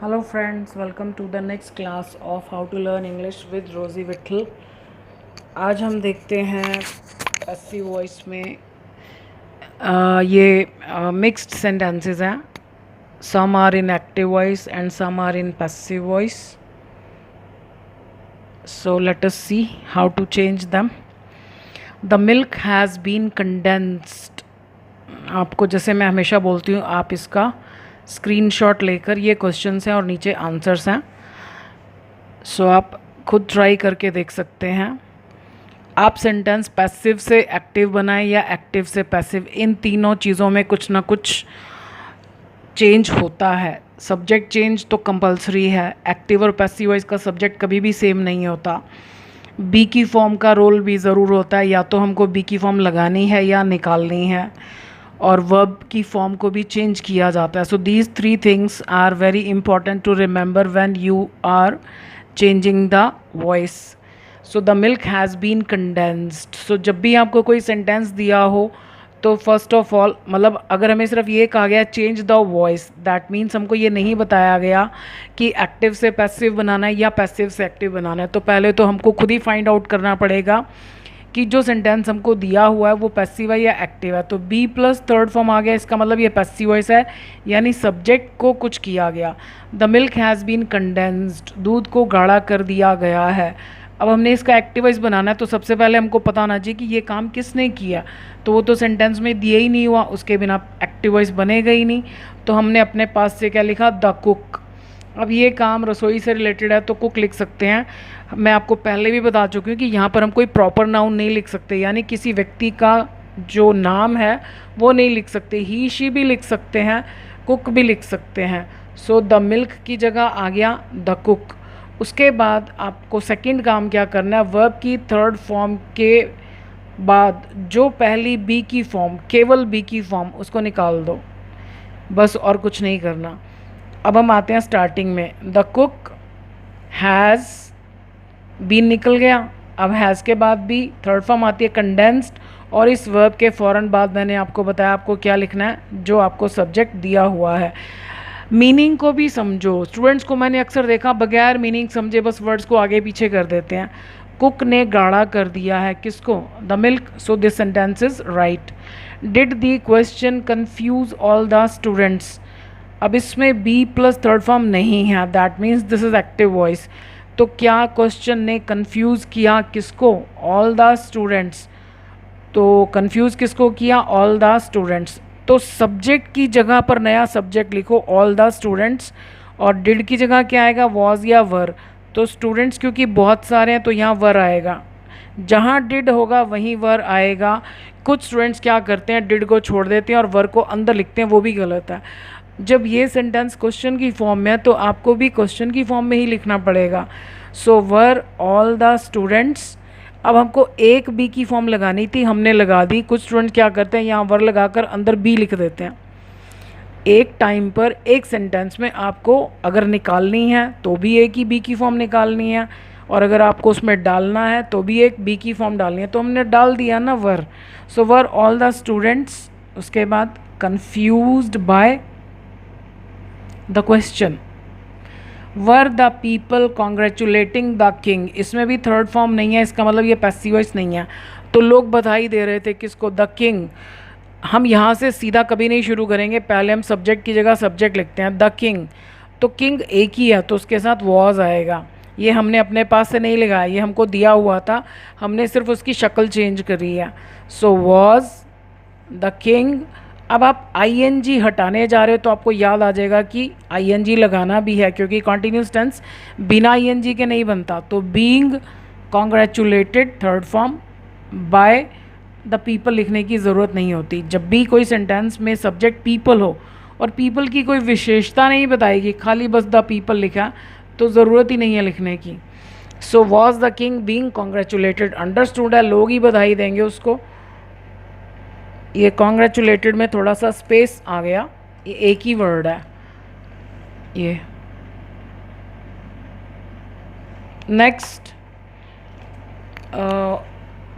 Hello friends, welcome to the next class of how to learn English with Rosie Whittle। आज हम देखते हैं passive voice में ये मिक्स्ड सेंटेंसेस हैं। Some are in active voice and some are in passive voice. So let us see how to change them. The milk has been condensed. आपको जैसे मैं हमेशा बोलती हूँ, आप इसका स्क्रीनशॉट लेकर, ये क्वेश्चंस हैं और नीचे आंसर्स हैं, सो आप खुद ट्राई करके देख सकते हैं। आप सेंटेंस पैसिव से एक्टिव बनाएं या एक्टिव से पैसिव, इन तीनों चीज़ों में कुछ ना कुछ चेंज होता है। सब्जेक्ट चेंज तो कंपलसरी है। एक्टिव और पैसिव वॉइस का सब्जेक्ट कभी भी सेम नहीं होता। बी की फॉर्म का रोल भी ज़रूर होता है, या तो हमको बी की फॉर्म लगानी है या निकालनी है, और वर्ब की फॉर्म को भी चेंज किया जाता है। So these three things are very important to remember when you are changing the voice. So the milk has been condensed. So जब भी आपको कोई सेंटेंस दिया हो तो फर्स्ट ऑफ ऑल, मतलब अगर हमें सिर्फ ये कहा गया change the voice, that means हमको ये नहीं बताया गया कि एक्टिव से पैसिव बनाना है या पैसिव से एक्टिव बनाना है। तो पहले तो हमको खुद ही फाइंड आउट करना पड़ेगा कि जो सेंटेंस हमको दिया हुआ है वो पैसिव है या एक्टिव है। तो बी प्लस थर्ड फॉर्म आ गया, इसका मतलब ये पैसिव वॉइस है, यानी सब्जेक्ट को कुछ किया गया। The milk has been condensed, दूध को गाढ़ा कर दिया गया है। अब हमने इसका एक्टिव वॉइस बनाना है, तो सबसे पहले हमको पता होना चाहिए कि ये काम किसने किया। तो वो तो सेंटेंस में दिया ही नहीं हुआ, उसके बिना एक्टिव वॉइस बनेगा ही नहीं। तो हमने अपने पास से क्या लिखा, द कुक। अब ये काम रसोई से रिलेटेड है तो कुक लिख सकते हैं। मैं आपको पहले भी बता चुकी हूँ कि यहाँ पर हम कोई प्रॉपर नाउन नहीं लिख सकते, यानी किसी व्यक्ति का जो नाम है वो नहीं लिख सकते। ही शी भी लिख सकते हैं, कुक भी लिख सकते हैं। सो द मिल्क की जगह आ गया द कुक। उसके बाद आपको सेकंड काम क्या करना है, वर्ब की थर्ड फॉर्म के बाद जो पहली बी की फॉर्म, केवल बी की फॉर्म, उसको निकाल दो, बस और कुछ नहीं करना। अब हम आते हैं स्टार्टिंग में, द कुक हैज़ बीन निकल गया। अब हैज़ के बाद भी थर्ड फॉर्म आती है कंडेंस्ड, और इस वर्ब के फ़ौरन बाद मैंने आपको बताया आपको क्या लिखना है, जो आपको सब्जेक्ट दिया हुआ है। मीनिंग को भी समझो। स्टूडेंट्स को मैंने अक्सर देखा बगैर मीनिंग समझे बस वर्ड्स को आगे पीछे कर देते हैं। कुक ने गाढ़ा कर दिया है किसको, the milk. So this sentence is right. Did the question confuse all the students. अब इसमें बी प्लस थर्ड फॉर्म नहीं है, that means this is active voice. तो क्या क्वेश्चन ने कन्फ्यूज़ किया किसको, ऑल द स्टूडेंट्स। तो कन्फ्यूज़ किसको किया, ऑल द स्टूडेंट्स। तो सब्जेक्ट की जगह पर नया सब्जेक्ट लिखो, ऑल द स्टूडेंट्स, और डिड की जगह क्या आएगा, वॉज या वर। तो स्टूडेंट्स क्योंकि बहुत सारे हैं तो यहाँ वर आएगा, जहाँ डिड होगा वहीं वर आएगा। कुछ स्टूडेंट्स क्या करते हैं, डिड को छोड़ देते हैं और वर को अंदर लिखते हैं, वो भी गलत है। जब ये सेंटेंस क्वेश्चन की फॉर्म में है तो आपको भी क्वेश्चन की फॉर्म में ही लिखना पड़ेगा। सो वर ऑल द स्टूडेंट्स। अब हमको एक बी की फॉर्म लगानी थी, हमने लगा दी। कुछ स्टूडेंट क्या करते हैं, यहाँ वर लगाकर अंदर बी लिख देते हैं। एक टाइम पर एक सेंटेंस में आपको अगर निकालनी है तो भी एक ही बी की फॉर्म निकालनी है, और अगर आपको उसमें डालना है तो भी एक बी की फॉर्म डालनी है। तो हमने डाल दिया ना वर। सो वर ऑल द स्टूडेंट्स, उसके बाद confused by the question. Were the people congratulating the king. इसमें भी थर्ड फॉर्म नहीं है, इसका मतलब ये पैसिव वॉइस नहीं है। तो लोग बधाई दे रहे थे किसको, द किंग। हम यहाँ से सीधा कभी नहीं शुरू करेंगे, पहले हम सब्जेक्ट की जगह सब्जेक्ट लिखते हैं, द किंग। तो किंग एक ही है तो उसके साथ वॉज आएगा। ये हमने अपने पास से नहीं लगाया, ये हमको दिया हुआ था, हमने सिर्फ उसकी शक्ल चेंज करी है। So was the king. अब आप आईएनजी हटाने जा रहे हो तो आपको याद आ जाएगा कि आईएनजी लगाना भी है, क्योंकि कॉन्टिन्यूस टेंस बिना आईएनजी के नहीं बनता। तो being congratulated third form, by the people लिखने की ज़रूरत नहीं होती। जब भी कोई सेंटेंस में सब्जेक्ट पीपल हो और पीपल की कोई विशेषता नहीं बताएगी, खाली बस द पीपल लिखा, तो ज़रूरत ही नहीं है लिखने की। So was the king being congratulated, understood है, लोग ही बधाई देंगे उसको। ये कॉन्ग्रेचुलेटेड में थोड़ा सा स्पेस आ गया, ये एक ही वर्ड है ये। Next,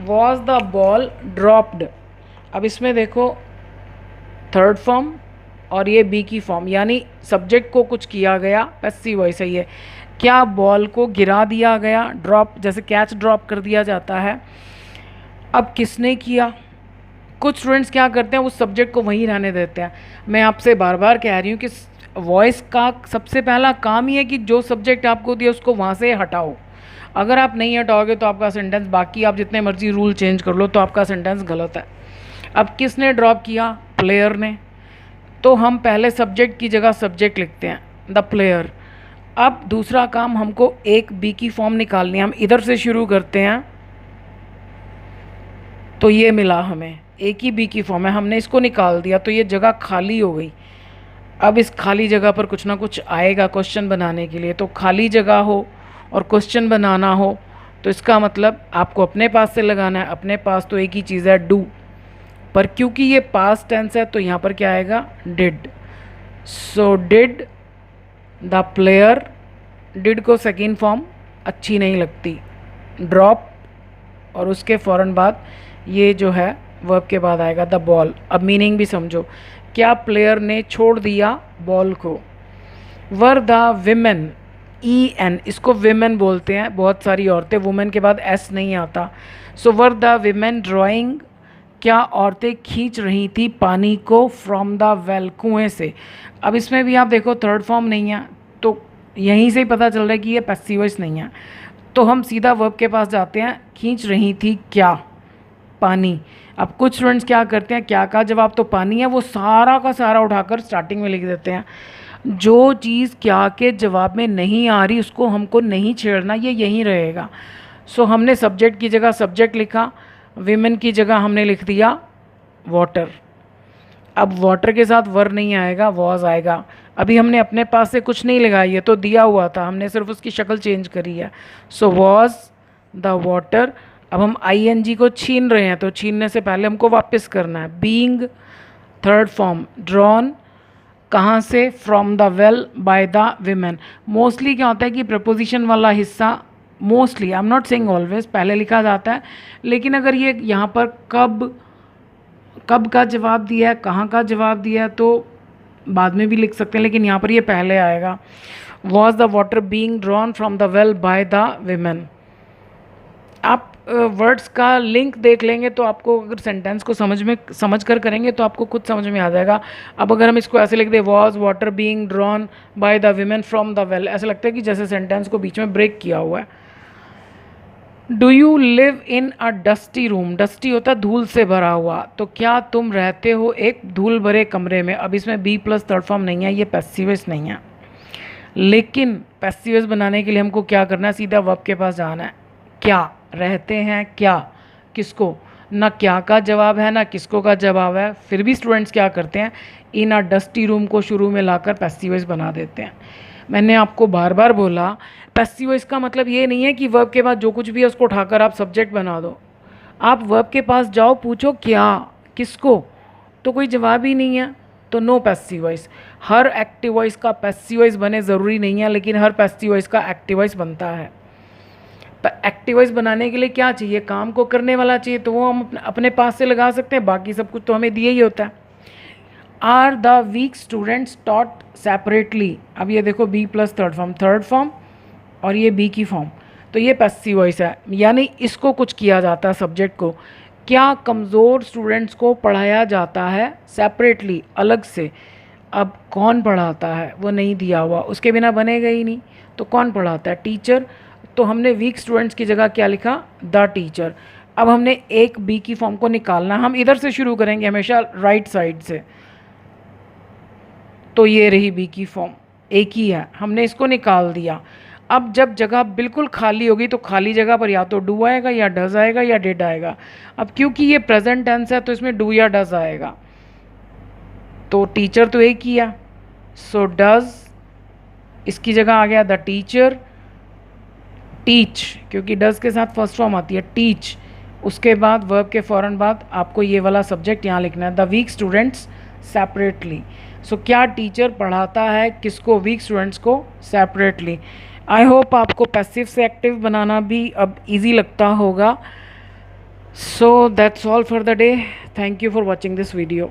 was the ball dropped. अब इसमें देखो थर्ड फॉर्म और ये बी की फॉर्म, यानी सब्जेक्ट को कुछ किया गया, पैसिव वॉइस है ये। क्या बॉल को गिरा दिया गया, ड्रॉप, जैसे कैच ड्रॉप कर दिया जाता है। अब किसने किया, कुछ स्टूडेंट्स क्या करते हैं उस सब्जेक्ट को वहीं रहने देते हैं। मैं आपसे बार बार कह रही हूँ कि वॉइस का सबसे पहला काम ही है कि जो सब्जेक्ट आपको दिया उसको वहाँ से हटाओ। अगर आप नहीं हटाओगे तो आपका सेंटेंस, बाकी आप जितने मर्जी रूल चेंज कर लो, तो आपका सेंटेंस गलत है। अब किसने ड्रॉप किया, प्लेयर ने, तो हम पहले सब्जेक्ट की जगह सब्जेक्ट लिखते हैं, द प्लेयर। अब दूसरा काम, हमको एक बी की फॉर्म निकालनी है। हम इधर से शुरू करते हैं, तो ये मिला हमें, एक ही बी की फॉर्म है, हमने इसको निकाल दिया तो ये जगह खाली हो गई। अब इस खाली जगह पर कुछ ना कुछ आएगा क्वेश्चन बनाने के लिए, तो खाली जगह हो और क्वेश्चन बनाना हो तो इसका मतलब आपको अपने पास से लगाना है। अपने पास तो एक ही चीज़ है, डू, पर क्योंकि ये पास्ट टेंस है तो यहाँ पर क्या आएगा, did. So did the player, did को सेकेंड फॉर्म अच्छी नहीं लगती, ड्रॉप, और उसके फ़ौरन बाद ये जो है वर्ब के बाद आएगा द बॉल। अब मीनिंग भी समझो, क्या प्लेयर ने छोड़ दिया बॉल को। Were the women, E N, इसको विमेन बोलते हैं, बहुत सारी औरतें, वुमेन के बाद एस नहीं आता। सो वर द विमेन ड्राइंग, क्या औरतें खींच रही थी पानी को फ्रॉम द वेल, कुएँ से। अब इसमें भी आप देखो थर्ड फॉर्म नहीं है, तो यहीं से ही पता चल रहा है कि ये पैसिव वॉइस नहीं है। तो हम सीधा वर्ब के पास जाते हैं, खींच रही थी क्या, पानी। अब कुछ स्टूडेंट्स क्या करते हैं, क्या का जवाब तो पानी है, वो सारा का सारा उठाकर स्टार्टिंग में लिख देते हैं। जो चीज़ क्या के जवाब में नहीं आ रही उसको हमको नहीं छेड़ना, ये यहीं रहेगा। सो हमने सब्जेक्ट की जगह सब्जेक्ट लिखा, विमेन की जगह हमने लिख दिया वाटर। अब वाटर के साथ वर नहीं आएगा, वॉज आएगा। अभी हमने अपने पास से कुछ नहीं लगाई है, तो दिया हुआ था, हमने सिर्फ उसकी शक्ल चेंज करी है। So was the water. अब हम आईएनजी को छीन रहे हैं, तो छीनने से पहले हमको वापस करना है। बीइंग थर्ड फॉर्म, ड्रॉन कहाँ से, from the well by the women. Mostly क्या होता है कि प्रपोजिशन वाला हिस्सा, mostly, I am not saying always, पहले लिखा जाता है। लेकिन अगर ये यहाँ पर कब का जवाब दिया है, कहाँ का जवाब दिया है, तो बाद में भी लिख सकते हैं, लेकिन यहाँ पर ये पहले आएगा। Was the water being drawn from the well by the women. आप वर्ड्स का लिंक देख लेंगे तो आपको, अगर सेंटेंस को समझ कर करेंगे तो आपको खुद समझ में आ जाएगा। अब अगर हम इसको ऐसे लिख दें, was water being drawn by the women from the well, ऐसा लगता है कि जैसे सेंटेंस को बीच में ब्रेक किया हुआ है। Do you live in a dusty room, dusty होता है धूल से भरा हुआ, तो क्या तुम रहते हो एक धूल भरे कमरे में। अब इसमें बी प्लस थर्ड फॉर्म नहीं है, ये पैसिव वॉइस नहीं है। लेकिन पैसिव वॉइस बनाने के लिए हमको क्या करना है, सीधा वर्ब के पास जाना है। क्या रहते हैं, क्या किसको, ना क्या का जवाब है ना किसको का जवाब है, फिर भी स्टूडेंट्स क्या करते हैं, इन अ डस्टी रूम को शुरू में लाकर पैसिव वॉइस बना देते हैं। मैंने आपको बार बार बोला, पैसिव वॉइस का मतलब ये नहीं है कि वर्ब के बाद जो कुछ भी है उसको उठाकर आप सब्जेक्ट बना दो। आप वर्ब के पास जाओ, पूछो क्या, किसको, तो कोई जवाब ही नहीं है, तो नो पैसिव वॉइस। हर एक्टिव वॉइस का पैसिव वॉइस बने ज़रूरी नहीं है, लेकिन हर पैसिव वॉइस का एक्टिव वॉइस बनता है। एक्टिव वॉइस बनाने के लिए क्या चाहिए, काम को करने वाला चाहिए, तो वो हम अपने पास से लगा सकते हैं, बाकी सब कुछ तो हमें दिए ही होता है। Are the weak students taught separately. अब ये देखो बी प्लस थर्ड फॉर्म और ये बी की फॉर्म, तो ये पैसिव वॉइस है, यानी इसको कुछ किया जाता है सब्जेक्ट को। क्या कमज़ोर स्टूडेंट्स को पढ़ाया जाता है सेपरेटली, अलग से। अब कौन पढ़ाता है वो नहीं दिया हुआ, उसके बिना बनेगा ही नहीं, तो कौन पढ़ाता है, टीचर। तो हमने वीक स्टूडेंट्स की जगह क्या लिखा, द टीचर। अब हमने एक बी की फॉर्म को निकालना, हम इधर से शुरू करेंगे हमेशा, राइट साइड से। तो ये रही बी की फॉर्म, एक ही है, हमने इसको निकाल दिया। अब जब जगह बिल्कुल खाली होगी तो खाली जगह पर या तो डू आएगा या डज आएगा या डिड आएगा। अब क्योंकि ये प्रेजेंट टेंस है तो इसमें डू या डज आएगा, तो टीचर तो एक ही है, सो डज, इसकी जगह आ गया द टीचर। टीच, क्योंकि डज के साथ फर्स्ट फॉर्म आती है, टीच। उसके बाद वर्ब के फ़ौरन बाद आपको ये वाला सब्जेक्ट यहाँ लिखना है, द वीक स्टूडेंट्स सेपरेटली। सो क्या टीचर पढ़ाता है किसको, वीक स्टूडेंट्स को सेपरेटली। आई होप आपको पैसिव से एक्टिव बनाना भी अब इजी लगता होगा। So that's all for the day. Thank you for watching this video.